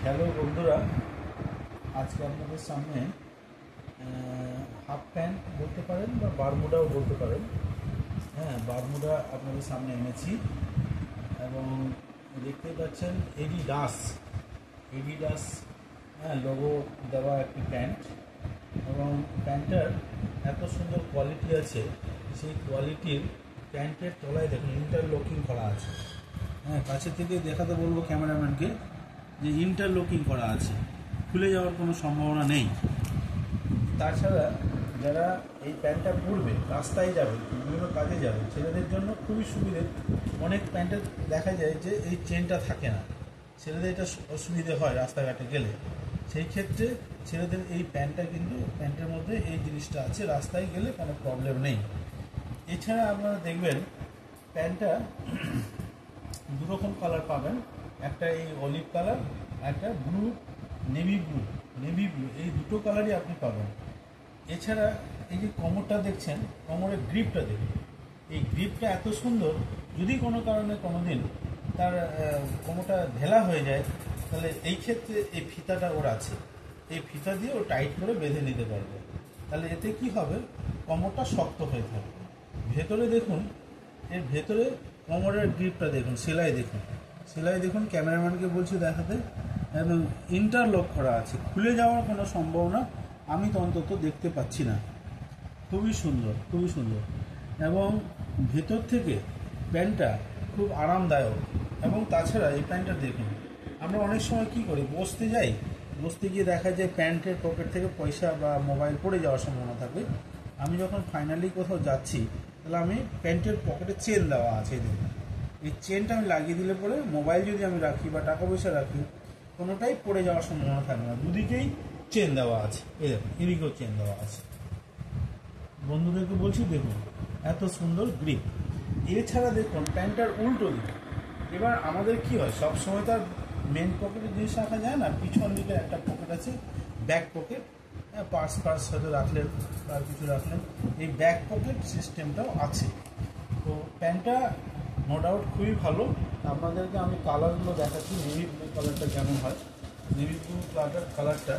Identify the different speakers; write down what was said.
Speaker 1: Hello বন্ধুরা, আজকে আপনাদের সামনে হাফ প্যান্ট বলতে পারেন বা বারমুডাও বলতে পারেন। বারমুডা আপনাদের সামনে এনেছি এবং দেখতে পাচ্ছেন এডিডাস লোগো দেওয়া একটি প্যান্ট এবং প্যান্টটার এত সুন্দর কোয়ালিটি আছে। সেই কোয়ালিটির প্যান্টের তলায় দেখুন ইন্টারলকিং করা আছে। কাছে থেকে দেখাতে বলবো ক্যামেরাম্যানকে যে ইন্টারলকিং করা আছে, খুলে যাওয়ার কোনো সম্ভাবনা নেই। তাছাড়া যারা এই প্যান্টটা পরবে, রাস্তায় যাবে, বিভিন্ন কাজে যাবে, ছেলেদের জন্য খুবই সুবিধে। অনেক প্যান্টে দেখা যায় যে এই চেনটা থাকে না, ছেলেদের এটা অসুবিধে হয় রাস্তাঘাটে গেলে। সেই ক্ষেত্রে ছেলেদের এই প্যান্টটা কিন্তু প্যান্টের মধ্যে এই জিনিসটা আছে, রাস্তায় গেলে কোনো প্রবলেম নেই। এছাড়া আপনারা দেখবেন প্যান্টটা দুরকম কালার পাবেন, একটা এই অলিভ কালার, একটা নেভি ব্লু, এই দুটো কালারই আপনি পাবেন। এছাড়া এই যে কোমরটা দেখছেন, কোমরের গ্রিপটা দেখুন, এই গ্রিপটা এত সুন্দর। যদি কোনো কারণে কোনো দিন তার কোমরটা ঢেলা হয়ে যায়, তাহলে এই ক্ষেত্রে এই ফিতাটা ওর আছে, এই ফিতা দিয়ে ও টাইট করে বেঁধে নিতে পারবে। তাহলে এতে কি হবে, কোমরটা শক্ত হয়ে থাকবে। ভেতরে দেখুন, এর ভেতরে কোমরের গ্রিপটা দেখুন, সেলাই দেখুন, ক্যামেরাম্যানকে বলছি দেখাতে, একদম ইন্টারলক করা আছে। খুলে যাওয়ার কোনো সম্ভাবনা আমি তো অন্তত দেখতে পাচ্ছি না। খুবই সুন্দর এবং ভেতর থেকে প্যান্টটা খুব আরামদায়ক। এবং তাছাড়া এই প্যান্টটা দেখুন, আমরা অনেক সময় কি করি, বসতে গিয়ে দেখা যায় প্যান্টের পকেট থেকে পয়সা বা মোবাইল পড়ে যাওয়ার সম্ভাবনা থাকে। আমি যখন ফাইনালি কোথাও যাচ্ছি, তাহলে আমি প্যান্টের পকেটে চেন দেওয়া আছে, দেখুন এই চেনটা আমি লাগিয়ে দিলে পরে মোবাইল যদি আমি রাখি বা টাকা পয়সা রাখি, কোনোটাই পড়ে যাওয়ার সম্ভাবনা থাকবে না। দুদিকেই চেন দেওয়া আছে, এই দেখুন এদিকেও চেন দেওয়া আছে। বন্ধুদেরকে বলছি দেখুন এত সুন্দর গ্রিপ। এছাড়া দেখুন প্যান্টটার উল্টো দিক। এবার আমাদের কি হয়, সব সময় তার মেন পকেটে জিনিস রাখা যায় না, পিছন দিকে একটা পকেট আছে, ব্যাক পকেট, পার্স হয়তো রাখলেন আর কিছু রাখলেন, এই ব্যাক পকেট সিস্টেমটাও আছে। তো প্যান্টটা নো ডাউট খুবই ভালো। আপনাদেরকে আমি কালারগুলো দেখাচ্ছি, নেভি ব্লু কালারটা কেমন হয়। নেভি ব্লু কালারটা